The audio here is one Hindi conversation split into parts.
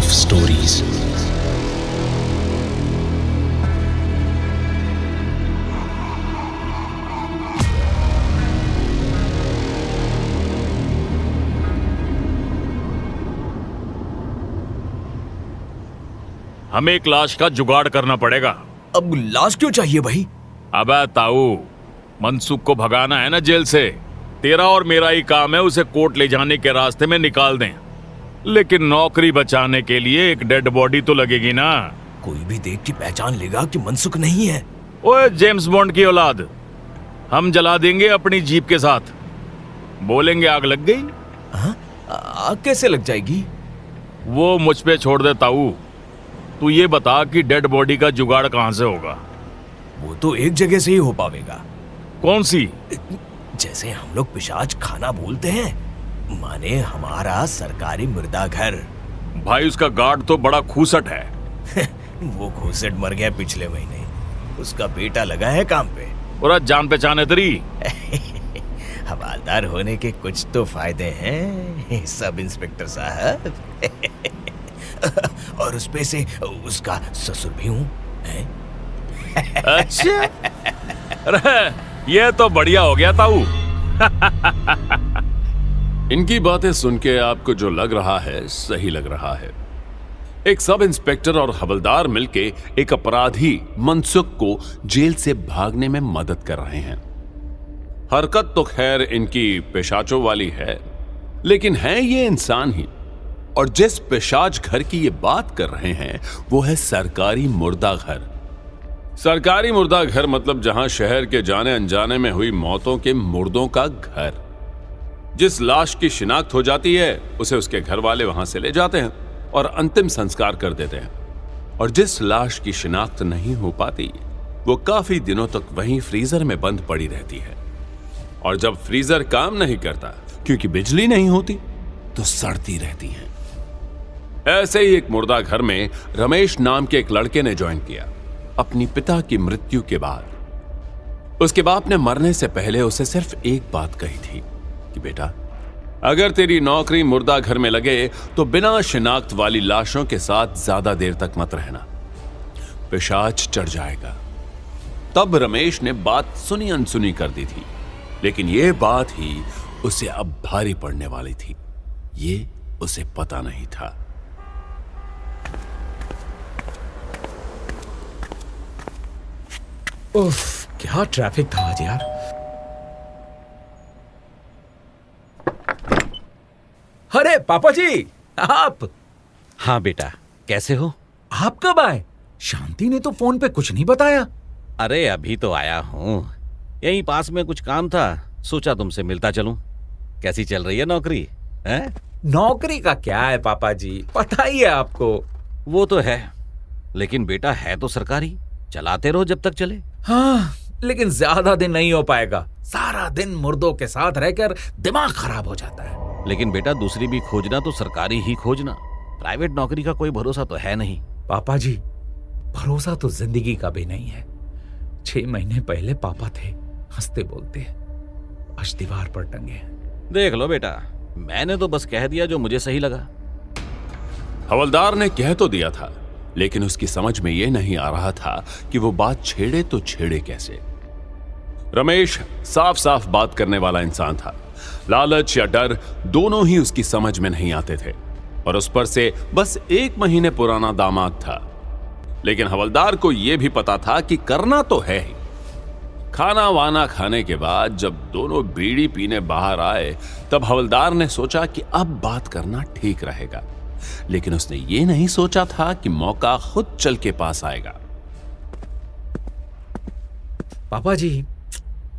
stories. हमें एक लाश का जुगाड़ करना पड़ेगा। अब लाश क्यों चाहिए भाई? अबे ताऊ, मनसुख को भगाना है ना जेल से। तेरा और मेरा ही काम है उसे कोर्ट ले जाने के रास्ते में निकाल दें, लेकिन नौकरी बचाने के लिए एक डेड बॉडी तो लगेगी ना। कोई भी देख के पहचान लेगा कि मनसुख नहीं है। ओए जेम्स बॉन्ड की औलाद, हम जला देंगे अपनी जीप के साथ। बोलेंगे आग लग गई। आग कैसे लग जाएगी? वो मुझ पे छोड़ दे ताऊ। तू ये बता कि डेड बॉडी का जुगाड़ कहां से होगा? वो तो एक जगह से ही हो पाएगा। कौन सी? जैसे हम लोग पिशाच खाना बोलते हैं, माने हमारा सरकारी मुर्दा घर। भाई उसका गार्ड तो बड़ा खूसट है। वो खूसट मर गया पिछले महीने, उसका बेटा लगा है काम पे। पूरा जान पहचान है तेरी। हवालदार होने के कुछ तो फायदे हैं सब इंस्पेक्टर साहब। और उस पे से उसका ससुर भी हूँ। अच्छा, अरे ये तो बढ़िया हो गया ताऊ। इनकी बातें सुन के आपको जो लग रहा है सही लग रहा है। एक सब इंस्पेक्टर और हवलदार मिलके एक अपराधी मनसुख को जेल से भागने में मदद कर रहे हैं। हरकत तो खैर इनकी पेशाचों वाली है, लेकिन हैं ये इंसान ही। और जिस पेशाच घर की ये बात कर रहे हैं वो है सरकारी मुर्दा घर। सरकारी मुर्दा घर मतलब जहां शहर के जाने अनजाने में हुई मौतों के मुर्दों का घर। जिस लाश की शिनाख्त हो जाती है उसे उसके घर वाले वहां से ले जाते हैं और अंतिम संस्कार कर देते हैं। और जिस लाश की शिनाख्त नहीं हो पाती वो काफी दिनों तक वहीं फ्रीजर में बंद पड़ी रहती है। और जब फ्रीजर काम नहीं करता क्योंकि बिजली नहीं होती तो सड़ती रहती हैं। ऐसे ही एक मुर्दा घर में रमेश नाम के एक लड़के ने ज्वाइन किया अपनी पिता की मृत्यु के बाद। उसके बाप ने मरने से पहले उसे सिर्फ एक बात कही थी कि बेटा, अगर तेरी नौकरी मुर्दा घर में लगे तो बिना शिनाख्त वाली लाशों के साथ ज्यादा देर तक मत रहना, पिशाच चढ़ जाएगा। तब रमेश ने बात सुनी अनसुनी कर दी थी, लेकिन यह बात ही उसे अब भारी पड़ने वाली थी। ये उसे पता नहीं था। उफ, क्या ट्रैफिक था आज यार। अरे पापा जी, आप? हाँ बेटा, कैसे हो? आप कब आए? शांति ने तो फोन पे कुछ नहीं बताया। अरे अभी तो आया हूँ, यहीं पास में कुछ काम था, सोचा तुमसे मिलता चलूं। कैसी चल रही है नौकरी? हैं? नौकरी का क्या है पापा जी, पता ही है आपको। वो तो है, लेकिन बेटा है तो सरकारी, चलाते रहो जब तक चले। हाँ, लेकिन ज्यादा दिन नहीं हो पाएगा। सारा दिन मुर्दों के साथ रहकर दिमाग खराब हो जाता है। लेकिन बेटा दूसरी भी खोजना तो सरकारी ही खोजना, प्राइवेट नौकरी का कोई भरोसा तो है नहीं। पापा जी, भरोसा तो जिंदगी का भी नहीं है। 6 महीने पहले पापा थे, हंसते बोलते, आज दीवार पर टंगे। देख लो बेटा, मैंने तो बस कह दिया जो मुझे सही लगा। हवलदार ने कह तो दिया था, लेकिन उसकी समझ में यह नहीं आ रहा था कि वो बात छेड़े तो छेड़े कैसे। रमेश साफ साफ बात करने वाला इंसान था। लालच या डर दोनों ही उसकी समझ में नहीं आते थे। और उस पर से बस 1 महीने पुराना दामाद था। लेकिन हवलदार को यह भी पता था कि करना तो है ही। खाना वाना खाने के बाद जब दोनों बीड़ी पीने बाहर आए तब हवलदार ने सोचा कि अब बात करना ठीक रहेगा। लेकिन उसने ये नहीं सोचा था कि मौका खुद चल के पास आएगा। पापा जी,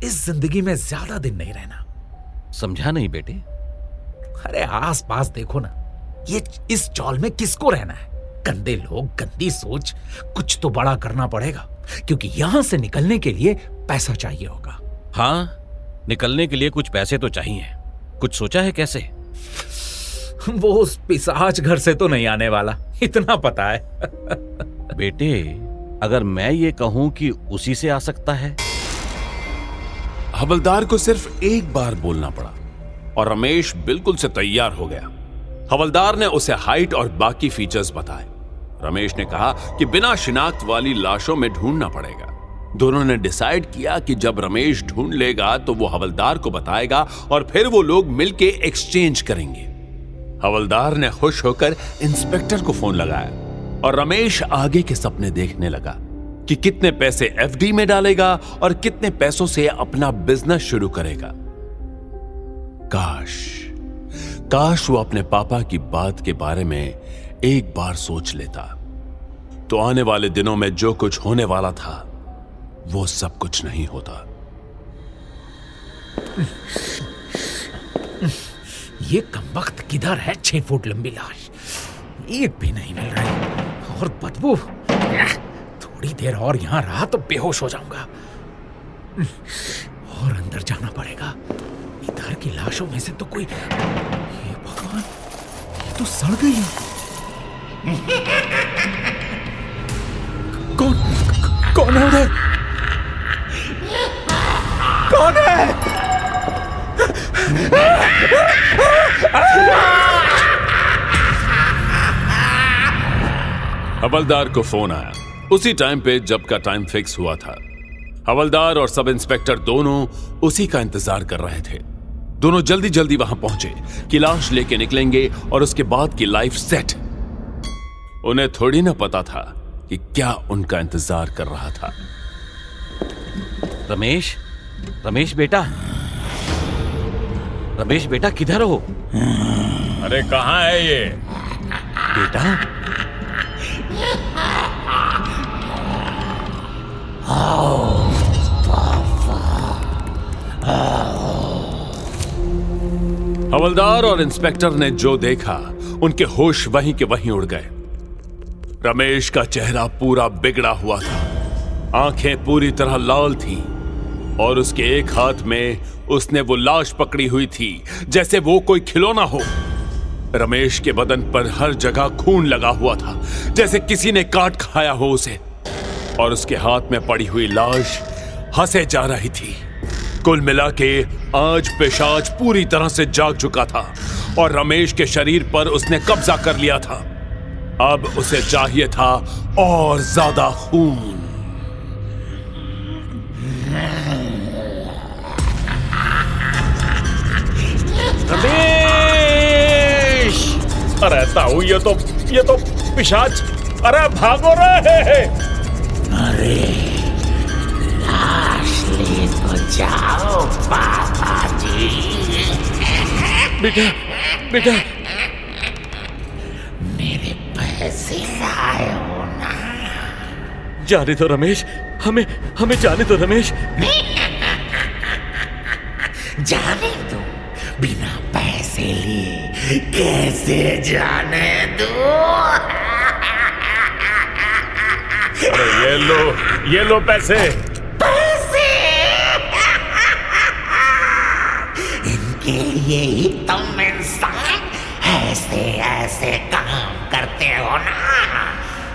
इस जिंदगी में ज्यादा दिन नहीं रहना। समझा नहीं बेटे? अरे आस पास देखो ना, ये इस चौल में किसको रहना है? गंदे लोग, गंदी सोच। कुछ तो बड़ा करना पड़ेगा, क्योंकि यहां से निकलने के लिए पैसा चाहिए होगा। हाँ, निकलने के लिए कुछ पैसे तो चाहिए। कुछ सोचा है कैसे? वो उस पिशाच घर से तो नहीं आने वाला, इतना पता है। बेटे, अगर मैं ये कहूं कि उसी से आ सकता है? हवलदार को सिर्फ एक बार बोलना पड़ा और रमेश बिल्कुल से तैयार हो गया। हवलदार ने उसे हाइट और बाकी फीचर्स बताए। रमेश ने कहा कि बिना शिनाख्त वाली लाशों में ढूंढना पड़ेगा। दोनों ने डिसाइड किया कि जब रमेश ढूंढ लेगा तो वो हवलदार को बताएगा और फिर वो लोग मिलके एक्सचेंज करेंगे। हवलदार ने खुश होकर इंस्पेक्टर को फोन लगाया और रमेश आगे के सपने देखने लगा कि कितने पैसे एफडी में डालेगा और कितने पैसों से अपना बिजनेस शुरू करेगा। काश वो अपने पापा की बात के बारे में एक बार सोच लेता तो आने वाले दिनों में जो कुछ होने वाला था वो सब कुछ नहीं होता। ये कमबख्त किधर है? 6 फुट लंबी लाश, एक भी नहीं मिल रही। और बदबू, थोड़ी देर और यहां रहा तो बेहोश हो जाऊंगा। और अंदर जाना पड़ेगा। इधर की लाशों में से तो कोई, हे भगवान, ये तो सड़ गई है। कौन है उधर? कौन है? हवलदार को फोन आया उसी टाइम पे जब का टाइम फिक्स हुआ था। हवलदार और सब इंस्पेक्टर दोनों उसी का इंतजार कर रहे थे। दोनों जल्दी जल्दी वहां पहुंचे कि लाश लेके निकलेंगे और उसके बाद की लाइफ सेट। उन्हें थोड़ी ना पता था कि क्या उनका इंतजार कर रहा था। रमेश बेटा किधर हो? अरे कहाँ है ये बेटा? हवलदार और इंस्पेक्टर ने जो देखा उनके होश वहीं के वहीं उड़ गए। रमेश का चेहरा पूरा बिगड़ा हुआ था, आंखें पूरी तरह लाल थीं और उसके एक हाथ में उसने वो लाश पकड़ी हुई थी जैसे वो कोई खिलौना हो। रमेश के बदन पर हर जगह खून लगा हुआ था जैसे किसी ने काट खाया हो उसे, और उसके हाथ में पड़ी हुई लाश हंसे जा रही थी। कुल मिला के आज पिशाच पूरी तरह से जाग चुका था और रमेश के शरीर पर उसने कब्जा कर लिया था। अब उसे चाहिए था और ज्यादा खून। रमेश! अरे ताऊ, ये तो पिशाच! अरे भागो रे! अरे लाश ले तो जाओ पापा जी। बेटा मेरे पैसे लाए हो ना? जाने दो रमेश, हमें जाने दो रमेश। जाने दो? बिना पैसे लिए कैसे जाने दो? अरे ये लो पैसे। इनके लिए ही तुम इंसान ऐसे काम करते हो ना?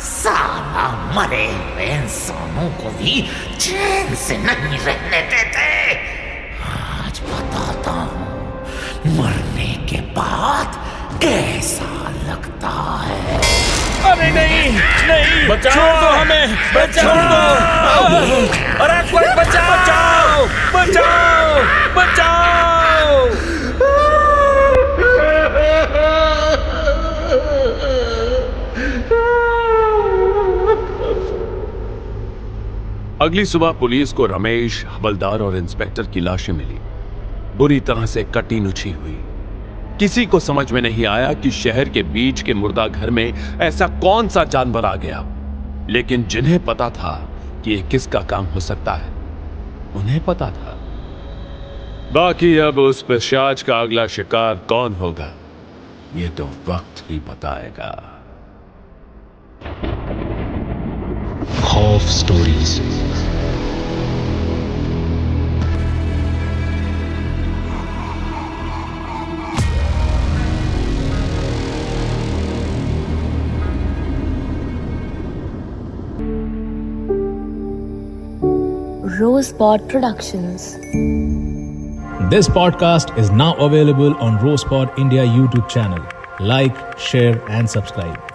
साला मरे हुए इंसानों को भी चैन से नहीं रहने देते। आज बताता हूँ मरने के बाद कैसा लगता है। अरे नहीं, बचाओ हमें, बचाओ! अरे कोई बचाओ! अगली सुबह पुलिस को रमेश, हवलदार और इंस्पेक्टर की लाशें मिली, बुरी तरह से कटी नुची हुई। किसी को समझ में नहीं आया कि शहर के बीच के मुर्दा घर में ऐसा कौन सा जानवर आ गया, लेकिन जिन्हें पता था कि ये किसका काम हो सकता है, उन्हें पता था। बाकी अब उस पिशाच का अगला शिकार कौन होगा, ये तो वक्त ही बताएगा। खौफ stories. Rosepod Productions. This podcast is now available on Rosepod India YouTube channel. like, share and subscribe.